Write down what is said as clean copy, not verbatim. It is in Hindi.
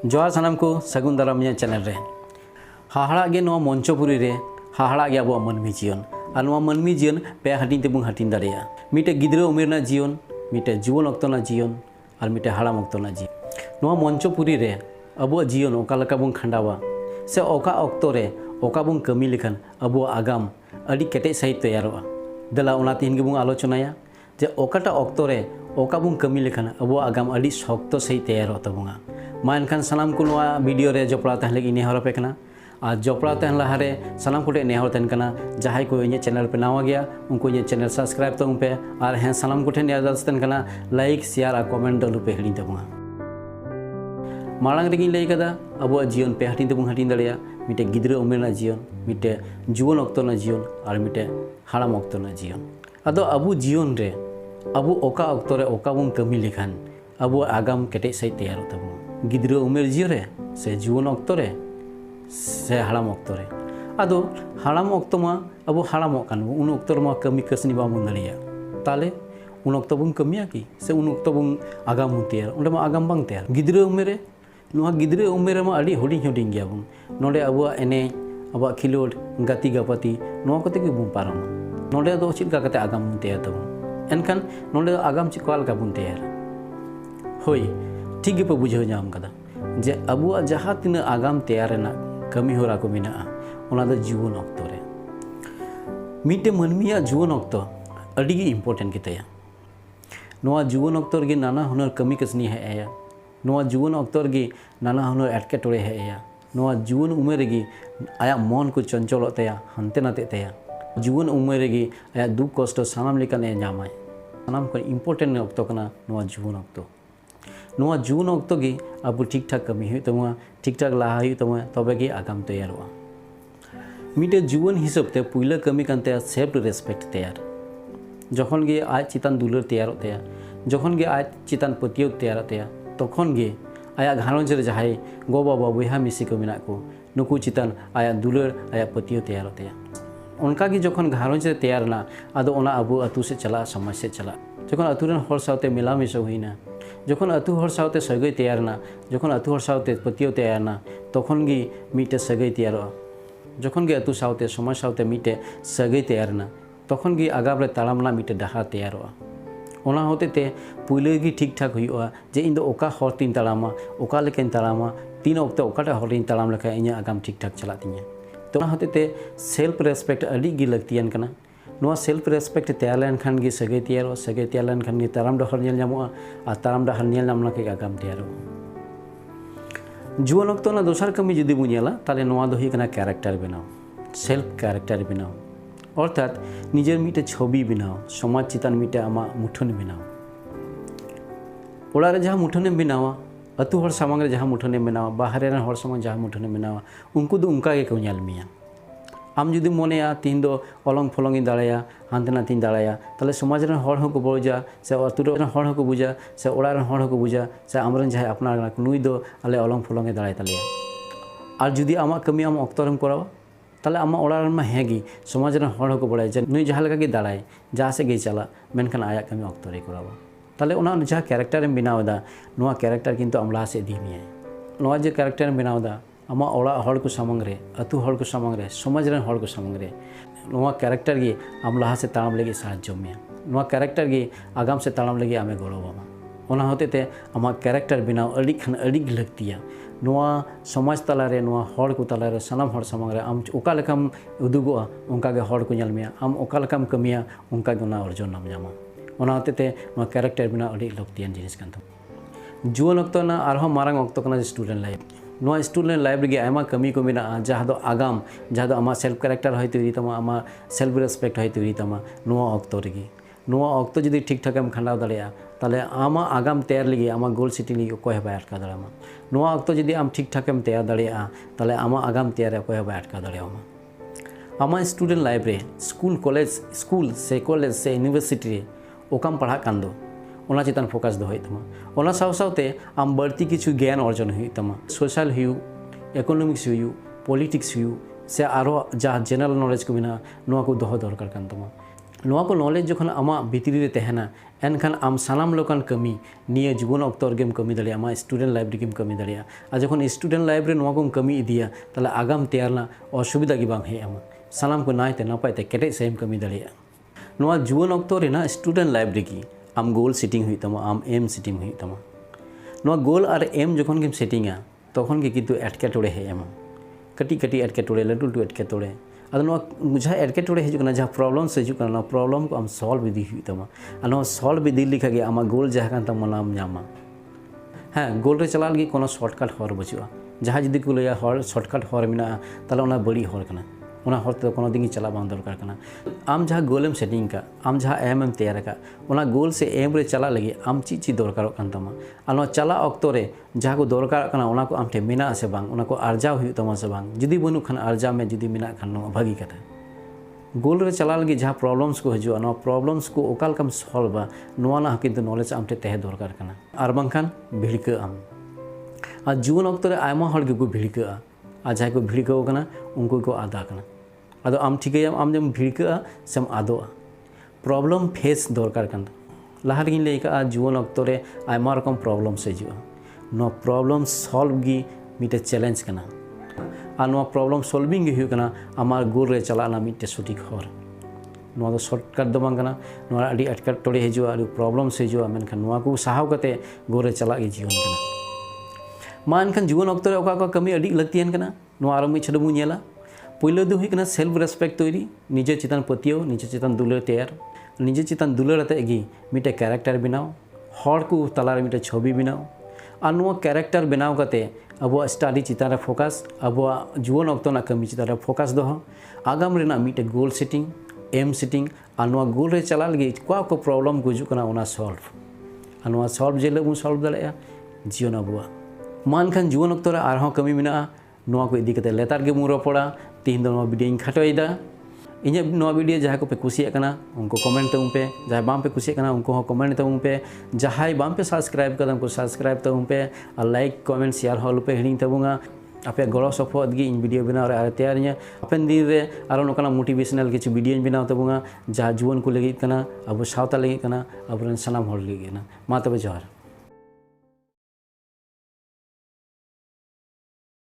जोहार सानाम को सगुन दाराम चैनल रे हाहाड़ा गे नोआ मंचोपुरी रे हाहाड़ा गे अब मानवी जीवन और नोआ मानवी जीवन पे हाटिन तेबुन हाटिन दाड़ेया मिटे गिद्रा उमेर ना जीवन मिटे जुवन अक्तो ना जीवन और मिटे हाड़ाम अक्तो ना जीवन नोआ मंचोपुरी रे अब जीवन ओका लका बुन खंडावा से ओका अक्तो रे ओका बुन कमी लेखन अब आगाम अड़ी केटे सहित तैयारोआ दला ओना तिहिन गे बुन आलोचनाया जे ओकाटा अक्तो रे ओका बुन कमी लेखन अब आगाम अड़ी शक्तो सहित तैयारोआ तबुंगा मा एनखान सानाम को नोआ वीडियो रे जपड़ा तहन लगी नेहर पे कना और जपड़ा तहन लहारे सानाम को नेहर तहन कना जहां को इन चैनल पे नवा गया उनको ये चैनल सब्सक्राइब तंग पे और हैं सानाम को ठेन याद तहन कना लाइक शेयर और कमेंट दलु पे हिड़ी तबुंगा मांग रेगी लई कदा अब जीवन पे हाटिन तबुं हाटिन दड़िया मिटे गिद्रा उमेर ना जीवन मिटे जुवन अक्तो ना जीवन और मिटे हाड़ाम अक्तो ना जीवन अदो अब जीवन रे अब ओका अक्तो रे ओका बुन कमी लेखान अब आगाम केटे सही तैयार तबुं गिद्रा उमेर जीवन रे से जुवन अक्तो रे से हाड़ाम अक्तो रे आदो हाड़ाम अक्तो मा अब हाड़ाम कान उन अक्तो मा कमी कसनी बाबुन दड़िया ताले उन अक्तो बुन कमिया की से उन अक्तो बुन आगाम बुन तैयार उंडे मा आगाम बांग तैयार गिद्रा उमेर रे नोआ गिद्रा उमेर मा अड़ी हुडिंग हुडिंग गया बुन नोडे अब एने अब खिलोड गति गपति नोआ कते के बुन पारम नोडे दो चिलका कते आगाम बुन तैयार तबुन एनखान नोडे आगाम चिकाल का बुन तैयार होय ठीक गे पे बुझाव नाम कदा जे अबुआ जहाँ तीना आगाम तैयार ना कमी होरा को मेना ओना दो जीवन अक्तो रे मिटे मनमिया जीवन अक्तो अड़ी गे इम्पोर्टेंट कितया नोआ जीवन अक्तो गे नाना हुनर कमी कसनी है आया नोआ जीवन अक्तो गे नाना हुनर एटकेटोड़े है आया नोआ जीवन उमेर गे आया मन को चंचल तया हंते नाते तया जीवन उमेर गे आया दुख कष्ट सानाम लेकाने नामाय सानाम को इम्पोर्टेंट अक्तो कना नोआ जीवन अक्तो नोआ जुवन अक्तो गे अब ठीक ठाक कमी हुई तमा ठीक ठाक लाहा हुई तमा तबे गे आगाम तैयारोआ मिटे जुवन हिसाब ते पुइला कमी कानते सेल्फ रेस्पेक्ट तैयार जखन गे आज चितान दुलर तैयार तया जखन गे आज चितान पतियो तैयार तया तखन गे आया घारंज रे जहाय गो बाबा बयहा मिसी को मेना को नुकु चितान आया दुलर आया पतियो तैयार तया उनका गे जखन घारंज रे तैयार ना आदो ओना अबु अतु से चला समाज से चला जखन अतु रेन हर साथे मिला मिसो हुईना जखन अतु हर साथे सगै तैयार ना जखन अतु हर साथे पतियो तैयार ना तखन गे मिटे सगै तैयारोआ जखन गे अतु साथे समाज साथे मिटे सगै तैयार ना तखन गे आगाम रे ताड़ामना मिटे डाहा तैयारोआ ओना होते ते पुइले गे ठीक ठाक हुईओआ जे इन दो ओका हर तीन ताड़ामा ओका लेकिन ताड़ामा तीन वक्त ओकाटा हर तीन ताड़ाम लेखा इᱧ आगाम ठीक ठाक चला तिᱧा तो ओना होते ते सेल्फ रेस्पेक्ट अड़ी गे लगतियान कना नोआ सेल्फ रेस्पेक्ट तैयार लेन खान गे सगै तैयारोआ सगै तैयार लेन खान गे ताराम डहर नेल नामोआ और ताराम डहर नेल नामना के आगाम तैयारोआ जुवन अक्तो ना दोसर कमी जुदी बु नेला ताले नोआ दो हुई कना कैरेक्टर बनाओ सेल्फ कैरेक्टर बनाओ अर्थात निजेर मिटे छवि बनाओ समाज चितान मिटे आमा मुठन बनाओ ओड़ा रे जहाँ मुठने बनावा अतु हर सामांग रे जहाँ मुठने बनावा बाहर रे हर सामांग जहाँ मुठने बनावा उनको दो उनका के को नेल मिया आम जुदी मनेया तीन दो अलंग फलंग दाड़ाया हानते नातीन दाड़ाया ताले समाज रे हर हको बुझा से अतु रे हर हको बुझा से ओड़ा रे हर हको बुझा से आमरन जहाँ अपना नुई दो आले अलंग फलंग दाड़ाय तालेया और जुदी आमा कमी आम अक्तरम करावा ताले आमा ओड़ा रे मा हेगी समाज रे हर हको बड़ाय जे नुई जहाँ लगा के दाड़ाय जहाँ से गे चला मेनखान आया कमी अक्तरे करावा ताले ओना जहाँ कैरेक्टर एम बनावदा नोआ कैरेक्टर किन्तु आम लाहा से इदी मिया नोआ जे कैरेक्टर एम बनावदा आमा ओड़ा हर को सामंग रे अतु हर को सामंग रे समाज रे हर को सामंग रे नोआ कैरेक्टर गे आम लाहा से ताड़ाम लगे साहाज्य मिया नोआ कैरेक्टर गे आगाम से ताड़ाम लगे आमे गड़ो बामा ओना होते ते आमा कैरेक्टर बनाव अड़ी खान अड़ी लगतिया नोआ समाज तला रे नोआ हर को तला रे सनाम हर सामंग रे आम ओका लेकाम उदुगोआ उनका गे हर को नेल मिया आम ओका लेकाम कमिया उनका गे ओना अर्जन नाम जामा ओना होते ते नोआ कैरेक्टर बनाव अड़ी लगतियान जिनिस कान तो जुवन अक्तो ना आरहो मारंग अक्तो कना स्टूडेंट लाइफ नोआ स्टूडेंट लाइफ रे आयमा कमी को मेना जहाँ दो आगाम जहाँ दो आमा सेल्फ कैरेक्टर है तैयारी तमा आमा सेल्फ रेस्पेक्ट है तैयारी तमा नोआ अक्तो रे नोआ अक्तो जुदी ठीक ठाक एम खंडाव दाड़ेया ताले आमा आगाम तैयार लगे आमा गोल सिटी लगे कोई बाय अटका दाड़ामा नोआ अक्तो जुदी आम ठीक ठाक एम तैयार दाड़ेया ताले आमा आगाम तैयार कोई बाय अटका दाड़ेयामा आमा स्टूडेंट लाइफ रे स्कूल से कॉलेज से यूनिवर्सिटी रे ओकाम पढ़ा कान दो ओना चितान फोकस दो होय तमा ओना साव सावते आम बढ़ती किछु ज्ञान अर्जन हुई तमा सोशल हुई इकोनॉमिक्स हुई पॉलिटिक्स हुई से आरो जहाँ जनरल नॉलेज को बिना नोआ को दोह दरकार कान तमा नोआ को नॉलेज जखन आमा भितरी रे तहना एनखान आम सानाम लोकान कमी निये जीवन ऑक्तो रेगेम कमी दाड़िया आमा स्टूडेंट लाइफ रेगेम कमी दाड़िया आ जखन स्टूडेंट लाइफ रे नोआ कोम कमी इदिया ताले आगाम तेयारना असुविधा गे बांग हे आमा सानाम को नायते नापायते केटेज सेम कमी दाड़िया नोआ जीवन ऑक्तो रेना स्टूडेंट लाइफ रेगी आम गोल सेटिंग हुई तमा आम एम सेटिंग हुई तमा नोआ गोल और एम जखन गेम सेटिंगा तखन गे किन्तु एटकेटोड़े हे आमा कटी कटी एटकेटोड़े लटू लटू एटकेटोड़े अद जहाँ एटकेटोड़े हजूना जहाँ प्रॉब्लम्स हजूना प्रॉब्लम को आम सॉल्व इदी हुई तमा और सॉल्व इदी लेखा गे आमा गोल जहाँ कान तमा नाम नामा हाँ गोल रे चला लगी कोनो शॉर्टकट हर बचुआ जहाँ जुदी को लैया हर शॉर्टकट हर मेना ताले ओना बड़ी हर कना ओना हर तो कोनो दिन चला बांग दरकार कना आम जहाँ गोलेम सेटिंग का आम जहाँ एम एम तैयार का ओना गोल से एम रे चला लगी आम चीज चीज दरकार कान तमा और चला ऑक्तो रे जहाँ को दरकार कना ओना को आम ठे मेना से बांग ओना को अर्जाव हुई तमा से बांग जुदी बनु खान अर्जा में जुदी मेना खान भागी कथा गोल रे चला लगी जहाँ प्रॉब्लम्स को हजूआ ना प्रॉब्लम्स को ओकाल कम सॉल्व नोआ ना किन्तु नॉलेज आम ठे तहे दरकार कना और बांखान भिड़का आम आ जीवन ऑक्तो रे आयमा हर को भिड़का आ जहाँ को भिड़काव कना उनको को आदा कना अदो आम ठिकायाम आम जब भिड़का सेम आदोआ प्रॉब्लम फेस दरकार कना लहा रे लई का जीवन ऑक्तो रे आयमा रकम प्रॉब्लम से हजूआ नो प्रॉब्लम सॉल्व गी मिटे चैलेंज कना आ नो प्रॉब्लम सॉल्विंग गे हुई कना आमार गोल रे चलाना मिटे सठिक हर नो दो शॉर्टकट दो बांग कना नो आडी एटकेटोड़े हजूआ आडी प्रॉब्लम से हजूआ मेनखान नो को साहाव कते गोल रे चला गे जीवन कना मा एनखान जीवन ऑक्तो रे ओका कमी अड़ी लगतियान कना नो आरो मी छडबु नेला पहिलो दो हुई कना सेल्फ रेस्पेक्ट तैरी निजे चितान पतियो निजे चितान दुलार तैयार निजे चितान दुलार आते गी मिटे कैरेक्टर बनाओ हर को तलार मिटे छवि बनाओ और नो कैरेक्टर बनाव कते अब स्टडी चितान फोकस अब जीवन ऑक्तो ना कमी चितान फोकस दो आगाम रेना मिटे गोल सेटिंग एम सेटिंग और नो गोल रे चला लगे को प्रॉब्लम को हजूना ओना सॉल्व और नो सॉल्व जेले बन सॉल्व दाड़ेया जीवन अब मान खान जीवन ऑक्तो रे आरहों कमी मेना नोआ को इदी कते लेतार गे मुरो पड़ा तीन दो वीडियो खाटोयदा इᱧᱟᱹᱜ नोआ वीडियो जहाँ को पे कुसिया कना उनको कमेंट तबुन पे जहाँ बाम पे कुसिया कना उनको कमेंट तबुन पे जहाँ बाम पे सब्सक्राइब कदा उनको सब्सक्राइब तबुन पे और लाइक कमेंट शेयर हॉल पे हिड़ी तबुंगा आपे गड़ो सपोर्ट गी इन वीडियो बनाव रे तैयार अपन दिन रे आरो नोकाना मोटिवेशनल किछु वीडियो बनाव तबुंगा जहाँ जुवन को लगी कना अब सावता लगी कना अब सनाम हॉल लगी कना मा तबे जोहार।